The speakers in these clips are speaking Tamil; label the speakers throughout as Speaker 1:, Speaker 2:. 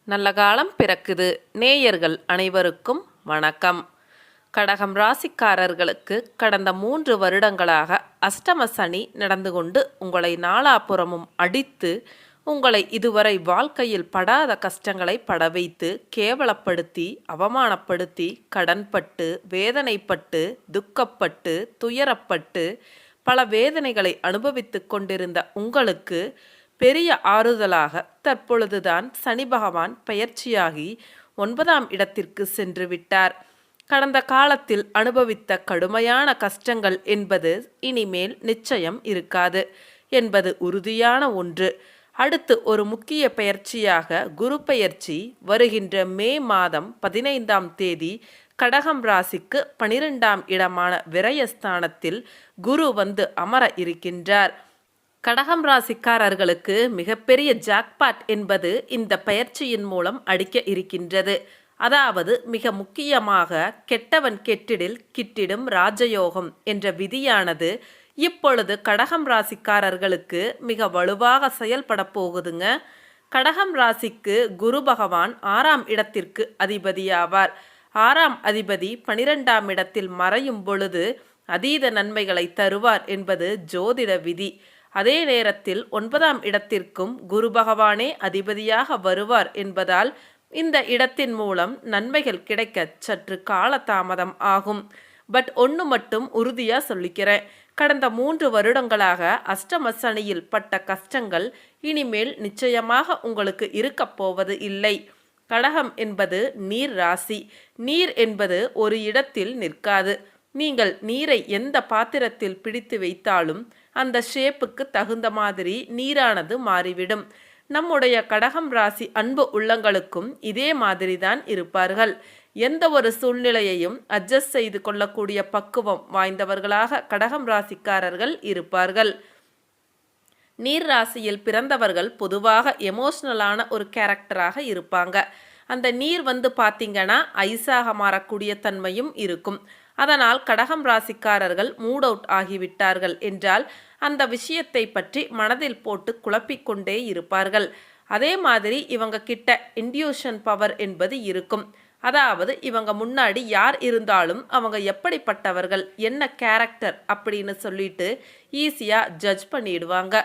Speaker 1: நல்ல காலம் பிறக்குது. நேயர்கள் அனைவருக்கும் வணக்கம். கடகம் ராசிக்காரர்களுக்கு கடந்த 3 வருடங்களாக அஷ்டம சனி நடந்து கொண்டு உங்களை நாலாபுறமும் அடித்து, உங்களை இதுவரை வாழ்க்கையில் படாத கஷ்டங்களை பட வைத்து, கேவலப்படுத்தி, அவமானப்படுத்தி, கடன்பட்டு, வேதனைப்பட்டு, துக்கப்பட்டு, துயரப்பட்டு, பல வேதனைகளை அனுபவித்து கொண்டிருந்த உங்களுக்கு பெரிய ஆறுதலாக தற்பொழுதுதான் சனி பகவான் பெயர்ச்சியாகி 9ஆம் இடத்திற்கு சென்று விட்டார். கடந்த காலத்தில் அனுபவித்த கடுமையான கஷ்டங்கள் என்பது இனிமேல் நிச்சயம் இருக்காது என்பது உறுதியான ஒன்று. அடுத்து ஒரு முக்கிய பெயர்ச்சியாக குரு பெயர்ச்சி வருகின்ற மே மாதம் 15ஆம் தேதி கடகம் ராசிக்கு 12ஆம் இடமான விரயஸ்தானத்தில் குரு வந்து அமர இருக்கின்றார். கடகம் ராசிக்காரர்களுக்கு மிகப்பெரிய ஜாக்பாட் என்பது இந்த பயிற்சியின் மூலம் அடிக்க இருக்கின்றது. அதாவது மிக முக்கியமாக கெட்டவன் கெட்டிடில் கிட்டிடும் ராஜயோகம் என்ற விதியானது இப்பொழுது கடகம் ராசிக்காரர்களுக்கு மிக வலுவாக செயல்பட போகுதுங்க. கடகம் ராசிக்கு குரு பகவான் 6ஆம் இடத்திற்கு அதிபதியாவார். 6ஆம் அதிபதி 12ஆம் இடத்தில் மறையும் பொழுது அதீத நன்மைகளை தருவார் என்பது ஜோதிட விதி. அதே நேரத்தில் 9ஆம் இடத்திற்கும் குரு பகவானே அதிபதியாக வருவார் என்பதால் இந்த இடத்தின் மூலம் நன்மைகள் கிடைக்க சற்று காலதாமதம் ஆகும். பட் ஒன்று மட்டும் உறுதியாக சொல்லிக்கிறேன், கடந்த 3 வருடங்களாக அஷ்டம சனியில் பட்ட கஷ்டங்கள் இனிமேல் நிச்சயமாக உங்களுக்கு இருக்க போவது இல்லை. கடகம் என்பது நீர் ராசி. நீர் என்பது ஒரு இடத்தில் நிற்காது. நீங்கள் நீரை எந்த பாத்திரத்தில் பிடித்து வைத்தாலும் அந்த ஷேப்புக்கு தகுந்த மாதிரி நீரானது மாறிவிடும். நம்முடைய கடகம் ராசி அன்பு உள்ளங்களுக்கும் இதே மாதிரி தான் இருப்பார்கள். எந்த ஒரு சூழ்நிலையையும் அட்ஜஸ்ட் செய்து கொள்ளக்கூடிய பக்குவம் வாய்ந்தவர்களாக கடகம் ராசிக்காரர்கள் இருப்பார்கள். நீர் ராசியில் பிறந்தவர்கள் பொதுவாக எமோஷ்னலான ஒரு கேரக்டராக இருப்பாங்க. அந்த நீர் வந்து பார்த்திங்கன்னா ஐஸாக மாறக்கூடிய தன்மையும் இருக்கும். அதனால் கடகம் ராசிக்காரர்கள் மூட் அவுட் ஆகிவிட்டார்கள் என்றால் அந்த விஷயத்தை பற்றி மனதில் போட்டு குழப்பிக்கொண்டே இருப்பார்கள். அதே மாதிரி இவங்க கிட்ட இன்ட்யூஷன் பவர் என்பது இருக்கும். அதாவது இவங்க முன்னாடி யார் இருந்தாலும் அவங்க எப்படிப்பட்டவர்கள், என்ன கேரக்டர் அப்படின்னு சொல்லிட்டு ஈஸியாக ஜட்ஜ் பண்ணிடுவாங்க.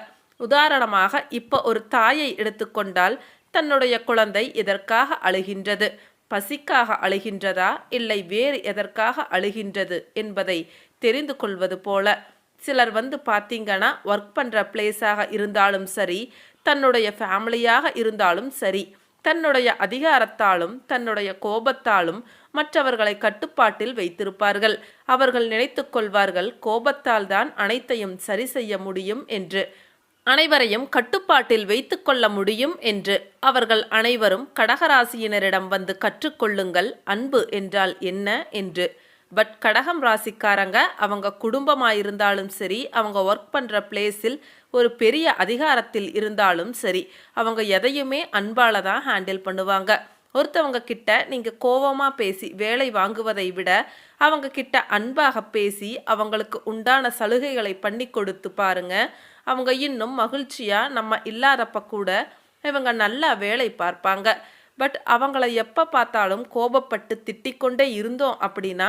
Speaker 1: உதாரணமாக இப்போ ஒரு தாயை எடுத்துக்கொண்டால் தன்னுடைய குழந்தை எதற்காக அழுகின்றது, பசிக்காக அழுகின்றதா இல்லை வேறு எதற்காக அழுகின்றது என்பதை தெரிந்து கொள்வது போல சிலர் வந்து பார்த்திங்கன்னா ஒர்க் பண்ணுற பிளேஸாக இருந்தாலும் சரி, தன்னுடைய ஃபேமிலியாக இருந்தாலும் சரி, தன்னுடைய அதிகாரத்தாலும் தன்னுடைய கோபத்தாலும் மற்றவர்களை கட்டுப்பாட்டில் வைத்திருப்பார்கள். அவர்கள் நினைத்து கொள்வார்கள் கோபத்தால் தான் அனைத்தையும் சரி செய்ய முடியும் என்று, அனைவரையும் கட்டுப்பாட்டில் வைத்து கொள்ள முடியும் என்று. அவர்கள் அனைவரும் கடகராசியினரிடம் வந்து கற்றுக்கொள்ளுங்கள் அன்பு என்றால் என்ன என்று. பட் கடகம் ராசிக்காரங்க அவங்க குடும்பமாயிருந்தாலும் சரி, அவங்க ஒர்க் பண்ணுற பிளேஸில் ஒரு பெரிய அதிகாரத்தில் இருந்தாலும் சரி, அவங்க எதையுமே அன்பால தான் ஹேண்டில் பண்ணுவாங்க. ஒருத்தவங்க கிட்ட நீங்கள் கோபமாக பேசி வேலை வாங்குவதை விட அவங்க கிட்ட அன்பாக பேசி அவங்களுக்கு உண்டான சலுகைகளை பண்ணி கொடுத்து பாருங்க. அவங்க இன்னும் மகிழ்ச்சியாக நம்ம இல்லாதப்ப கூட இவங்க நல்லா வேலை பார்ப்பாங்க. பட் அவங்கள எப்போ பார்த்தாலும் கோபப்பட்டு திட்டிக்கொண்டே இருந்தோம் அப்படின்னா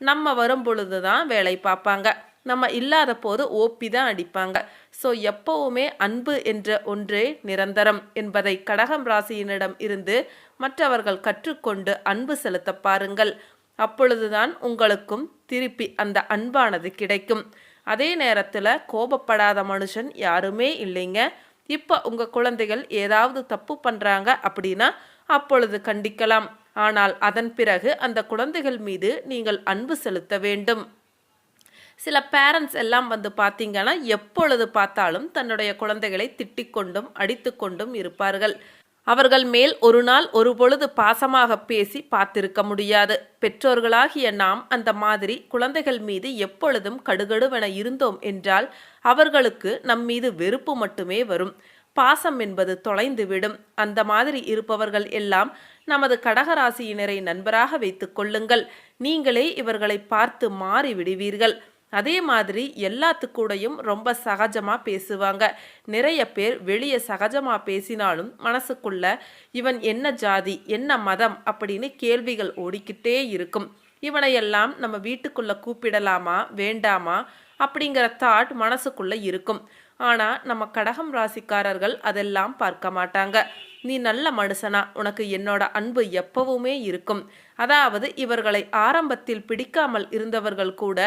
Speaker 1: நம்ம வரும் பொழுது தான் வேலை பார்ப்பாங்க. நம்ம இல்லாத போது ஓப்பி தான் அடிப்பாங்க. ஸோ எப்பவுமே அன்பு என்ற ஒன்றே நிரந்தரம் என்பதை கடகம் ராசியினிடம் இருந்து மற்றவர்கள் கற்றுக்கொண்டு அன்பு செலுத்த பாருங்கள். அப்பொழுதுதான் உங்களுக்கும் திருப்பி அந்த அன்பானது கிடைக்கும். அதே நேரத்தில் கோபப்படாத மனுஷன் யாருமே இல்லைங்க. இப்போ உங்கள் குழந்தைகள் ஏதாவது தப்பு பண்ணுறாங்க அப்படின்னா அப்பொழுது கண்டிக்கலாம். ஆனால் அதன் பிறகு அந்த குழந்தைகள் மீது நீங்கள் அன்பு செலுத்த வேண்டும். சில பேரண்ட்ஸ் எல்லாம் வந்து பார்த்திங்கன்னா எப்பொழுது பார்த்தாலும் தன்னுடைய குழந்தைகளை திட்டிக்கொண்டும் அடித்து கொண்டும் இருப்பார்கள். அவர்கள் மேல் ஒரு நாள் ஒரு பொழுது பாசமாக பேசி பார்த்திருக்க முடியாது. பெற்றோர்களாகிய நாம் அந்த மாதிரி குழந்தைகள் மீது எப்பொழுதும் கடுகடுவென இருந்தோம் என்றால் அவர்களுக்கு நம் மீது வெறுப்பு மட்டுமே வரும். பாசம் என்பது தொலைந்துவிடும். அந்த மாதிரி இருப்பவர்கள் எல்லாம் நமது கடகராசியினரை நண்பராக வைத்து கொள்ளுங்கள். நீங்களே இவர்களை பார்த்து மாறி விடுவீர்கள். அதே மாதிரி எல்லாத்துக்கூடையும் ரொம்ப சகஜமா பேசுவாங்க. நிறைய பேர் வெளியே சகஜமா பேசினாலும் மனசுக்குள்ள இவன் என்ன ஜாதி, என்ன மதம் அப்படின்னு கேள்விகள் ஓடிக்கிட்டே இருக்கும். இவனையெல்லாம் நம்ம வீட்டுக்குள்ள கூப்பிடலாமா வேண்டாமா அப்படிங்கிற தாட் மனசுக்குள்ள இருக்கும். ஆனா நம்ம கடகம் ராசிக்காரர்கள் அதெல்லாம் பார்க்க மாட்டாங்க. நீ நல்ல மனுஷனா, உனக்கு என்னோட அன்பு எப்பவுமே இருக்கும். அதாவது இவர்களை ஆரம்பத்தில் பிடிக்காமல் இருந்தவர்கள் கூட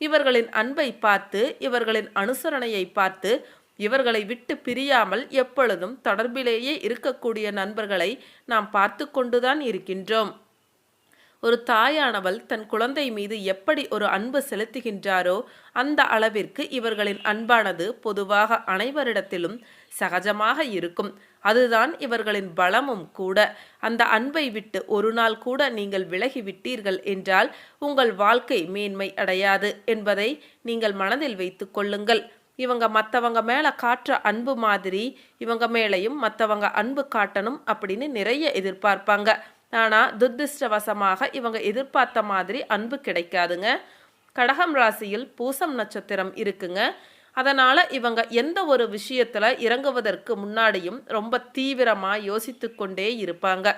Speaker 1: இவர்களின் அன்பை பார்த்து, இவர்களின் அனுசரணையை பார்த்து, இவர்களை விட்டு பிரியாமல் எப்பொழுதும் தொடர்பிலேயே இருக்கக்கூடிய நண்பர்களை நாம் பார்த்து கொண்டுதான் இருக்கின்றோம். ஒரு தாயானவள் தன் குழந்தை மீது எப்படி ஒரு அன்பு செலுத்துகின்றாரோ அந்த அளவிற்கு இவர்களின் அன்பானது பொதுவாக அனைவரிடத்திலும் சகஜமாக இருக்கும். அதுதான் இவர்களின் பலமும் கூட. அந்த அன்பை விட்டு ஒரு நாள் கூட நீங்கள் விலகி விட்டீர்கள் என்றால் உங்கள் வாழ்க்கை மேன்மை அடையாது என்பதை நீங்கள் மனதில் வைத்து கொள்ளுங்கள். இவங்க மற்றவங்க மேலே காட்டுற அன்பு மாதிரி இவங்க மேலேயும் மற்றவங்க அன்பு காட்டணும் அப்படின்னு நிறைய எதிர்பார்ப்பாங்க. ஆனால் துரதிர்ஷ்டவசமாக இவங்க எதிர்பார்த்த மாதிரி அன்பு கிடைக்காதுங்க. கடகம் ராசியில் பூசம் நட்சத்திரம் இருக்குங்க. அதனால் இவங்க எந்த ஒரு விஷயத்தில் இறங்குவதற்கு முன்னாடியும் ரொம்ப தீவிரமாக யோசித்து கொண்டே இருப்பாங்க.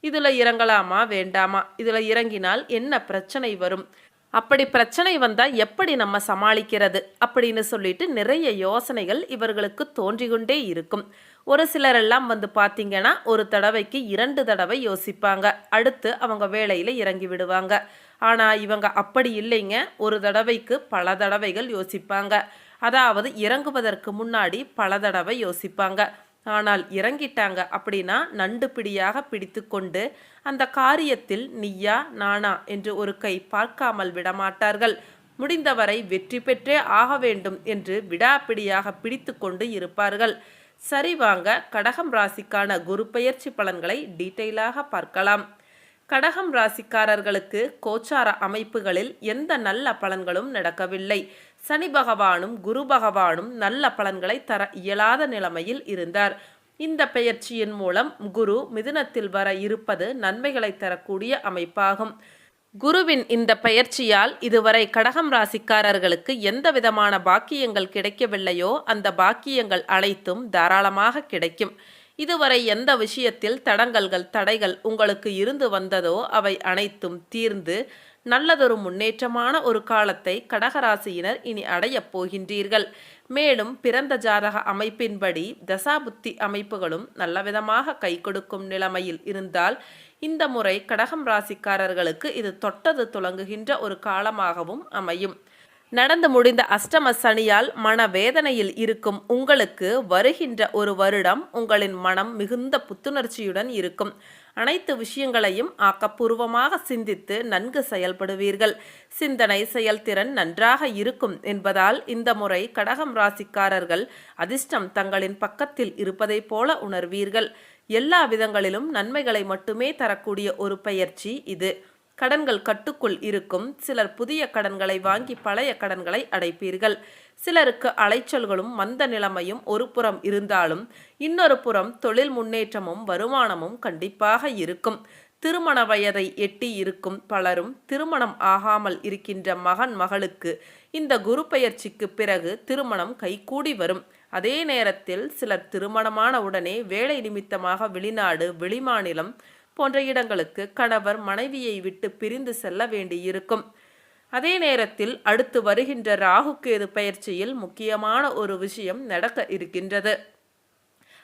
Speaker 1: இதில் இறங்கலாமா வேண்டாமா, இதில் இறங்கினால் என்ன பிரச்சனை வரும், அப்படி பிரச்சனை வந்தால் எப்படி நம்ம சமாளிக்கிறது அப்படின்னு சொல்லிட்டு நிறைய யோசனைகள் இவர்களுக்கு தோன்றிக்கொண்டே இருக்கும். ஒரு சிலரெல்லாம் வந்து பார்த்தீங்கன்னா ஒரு தடவைக்கு 2 தடவை யோசிப்பாங்க. அடுத்து அவங்க வேலையில் இறங்கி விடுவாங்க. ஆனால் இவங்க அப்படி இல்லைங்க. ஒரு தடவைக்கு பல தடவைகள் யோசிப்பாங்க. அதாவது இறங்குவதற்கு முன்னாடி பல தடவை யோசிப்பாங்க. ஆனால் இறங்கிட்டாங்க அப்படின்னா நண்டு பிடியாக பிடித்து கொண்டு அந்த காரியத்தில் நீயா நானா என்று ஒரு கை பார்க்காமல் விடமாட்டார்கள். முடிந்தவரை வெற்றி பெற்றே ஆக வேண்டும் என்று விடாப்பிடியாக பிடித்து கொண்டு இருப்பார்கள். சரி, வாங்க கடகம் ராசிக்கான குரு பெயர்ச்சி பலன்களை டீட்டெயிலாக பார்க்கலாம். கடகம் ராசிக்காரர்களுக்கு கோச்சார அமைப்புகளில் எந்த நல்ல பலன்களும் நடக்கவில்லை. சனி பகவானும் குரு பகவானும் நல்ல பலன்களை தர இயலாத நிலைமையில் இருந்தார். இந்த பெயர்ச்சியின் மூலம் குரு மிதுனத்தில் வர இருப்பது நன்மைகளை தரக்கூடிய அமைப்பாகும். குருவின் இந்த பெயர்ச்சியால் இதுவரை கடகம் ராசிக்காரர்களுக்கு எந்த விதமான பாக்கியங்கள் கிடைக்கவில்லையோ அந்த பாக்கியங்கள் அனைத்தும் தாராளமாக கிடைக்கும். இதுவரை எந்த விஷயத்தில் தடைகள் உங்களுக்கு இருந்து வந்ததோ அவை அனைத்தும் தீர்ந்து நல்லதொரு முன்னேற்றமான ஒரு காலத்தை கடகராசியினர் இனி அடையப் போகின்றீர்கள். மேலும் பிறந்த ஜாதக அமைப்பின்படி தசாபுத்தி அமைப்புகளும் நல்லவிதமாக கை கொடுக்கும் நிலைமையில் இருந்தால் இந்த முறை கடகம் ராசிக்காரர்களுக்கு இது தொட்டது துலங்குகின்ற ஒரு காலமாகவும் அமையும். நடந்து முடிந்த அஷ்டம சனியால் மனவேதனையில் இருக்கும் உங்களுக்கு வருகின்ற ஒரு வருடம் உங்களின் மனம் மிகுந்த புத்துணர்ச்சியுடன் இருக்கும். அனைத்து விஷயங்களையும் ஆக்கப்பூர்வமாக சிந்தித்து நன்கு செயல்படுவீர்கள். சிந்தனை செயல்திறன் நன்றாக இருக்கும் என்பதால் இந்த முறை கடகம் ராசிக்காரர்கள் அதிர்ஷ்டம் தங்களின் பக்கத்தில் இருப்பதைப் போல உணர்வீர்கள். எல்லா விதங்களிலும் நன்மைகளை மட்டுமே தரக்கூடிய ஒரு பயிற்சி இது. கடன்கள் கட்டுக்குள் இருக்கும். சிலர் புதிய கடன்களை வாங்கி பழைய கடன்களை அடைப்பீர்கள். சிலருக்கு அலைச்சல்களும் மந்த நிலைமையும் ஒரு புறம் இருந்தாலும் இன்னொரு புறம் தொழில் முன்னேற்றமும் வருமானமும் கண்டிப்பாக இருக்கும். திருமண வயதை எட்டி இருக்கும் பலரும் திருமணம் ஆகாமல் இருக்கின்ற மகன் மகளுக்கு இந்த குரு பெயர்ச்சிக்கு பிறகு திருமணம் கைகூடி வரும். அதே நேரத்தில் சிலர் திருமணமான உடனே வேலை நிமித்தமாக வெளிநாடு வெளிமாநிலம் போன்ற இடங்களுக்கு கணவர் மனைவியை விட்டு பிரிந்து செல்ல வேண்டியிருக்கும். அதே நேரத்தில் அடுத்து வருகின்ற ராகு கேது பெயர்ச்சியில் முக்கியமான ஒரு விஷயம் நடக்க இருக்கின்றது.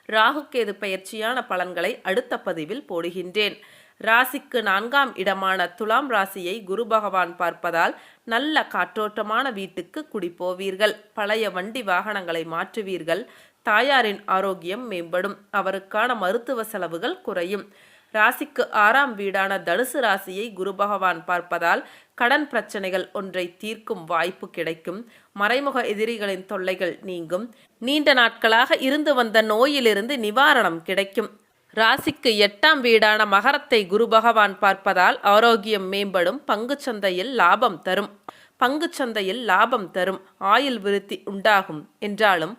Speaker 1: ராகு கேது பெயர்ச்சியான பலன்களை அடுத்த பதிவில் போடுகின்றேன். ராசிக்கு 4ஆம் இடமான துலாம் ராசியை குரு பகவான் பார்ப்பதால் நல்ல காற்றோட்டமான வீட்டுக்கு குடிபோவீர்கள். பழைய வண்டி வாகனங்களை மாற்றுவீர்கள். தாயாரின் ஆரோக்கியம் மேம்படும். அவருக்கான மருத்துவ செலவுகள் குறையும். ராசிக்கு 6ஆம் வீடான தனுசு ராசியை குரு பகவான் பார்ப்பதால் கடன் பிரச்சனைகள் ஒன்றை தீர்க்கும் வாய்ப்பு கிடைக்கும். மறைமுக எதிரிகளின் தொல்லைகள் நீங்கும். நீண்ட நாட்களாக இருந்து வந்த நோயிலிருந்து நிவாரணம் கிடைக்கும். ராசிக்கு 8ஆம் வீடான மகரத்தை குரு பகவான் பார்ப்பதால் ஆரோக்கியம் மேம்படும். பங்குச்சந்தையில் லாபம் தரும். ஆயுள் விருத்தி உண்டாகும். என்றாலும்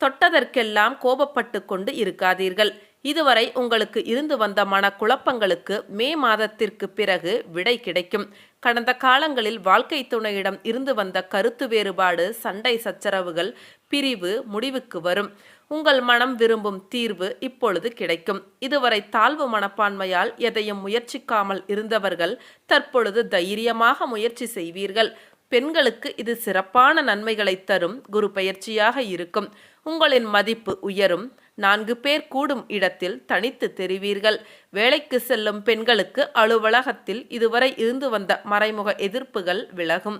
Speaker 1: தொட்டதற்கெல்லாம் கோபப்பட்டு கொண்டு இருக்காதீர்கள். இதுவரை உங்களுக்கு இருந்து வந்த மனக்குழப்பங்களுக்கு மே மாதத்திற்கு பிறகு விடை கிடைக்கும். கடந்த காலங்களில் வாழ்க்கை துணையிடம் இருந்து வந்த கருத்து வேறுபாடு, சண்டை சச்சரவுகள், பிரிவு முடிவுக்கு வரும். உங்கள் மனம் விரும்பும் தீர்வு இப்பொழுது கிடைக்கும். இதுவரை தாழ்வு மனப்பான்மையால் எதையும் முயற்சிக்காமல் இருந்தவர்கள் தற்பொழுது தைரியமாக முயற்சி செய்வீர்கள். பெண்களுக்கு இது சிறப்பான நன்மைகளை தரும் குரு பயிற்சியாக இருக்கும். உங்களின் மதிப்பு உயரும். 4 பேர் கூடும் இடத்தில் தனித்து தெரிவீர்கள். வேலைக்கு செல்லும் பெண்களுக்கு அலுவலகத்தில் இதுவரை இருந்து வந்த மறைமுக எதிர்ப்புகள் விலகும்.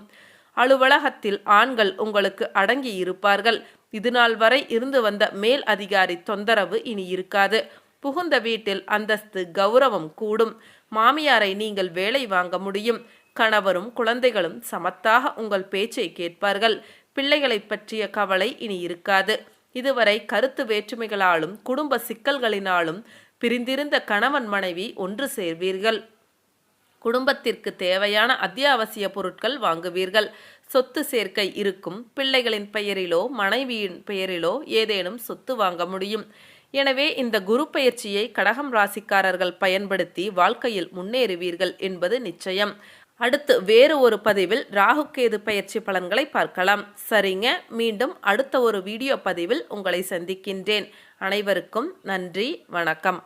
Speaker 1: அலுவலகத்தில் ஆண்கள் உங்களுக்கு அடங்கி இருப்பார்கள். இதுநாள் வரை இருந்து வந்த மேல் அதிகாரி தொந்தரவு இனி இருக்காது. புகுந்த வீட்டில் அந்தஸ்து கௌரவம் கூடும். மாமியாரை நீங்கள் வேலை வாங்க முடியும். கணவரும் குழந்தைகளும் சமத்தாக உங்கள் பேச்சை கேட்பார்கள். பிள்ளைகளை பற்றிய கவலை இனி இருக்காது. இதுவரை கருத்து வேற்றுமைகளாலும் குடும்ப சிக்கல்களினாலும் பிரிந்திருந்த கணவன் மனைவி ஒன்று சேர்வீர்கள். குடும்பத்திற்கு தேவையான அத்தியாவசிய பொருட்கள் வாங்குவீர்கள். சொத்து சேர்க்கை இருக்கும். பிள்ளைகளின் பெயரிலோ மனைவியின் பெயரிலோ ஏதேனும் சொத்து வாங்க முடியும். எனவே இந்த குரு பயிற்சியை கடகம் ராசிக்காரர்கள் பயன்படுத்தி வாழ்க்கையில் முன்னேறுவீர்கள் என்பது நிச்சயம். அடுத்து வேறு ஒரு பதிவில் ராகு கேது பயிற்சி பலன்களை பார்க்கலாம். சரிங்க, மீண்டும் அடுத்த ஒரு வீடியோ பதிவில் உங்களை சந்திக்கின்றேன். அனைவருக்கும் நன்றி, வணக்கம்.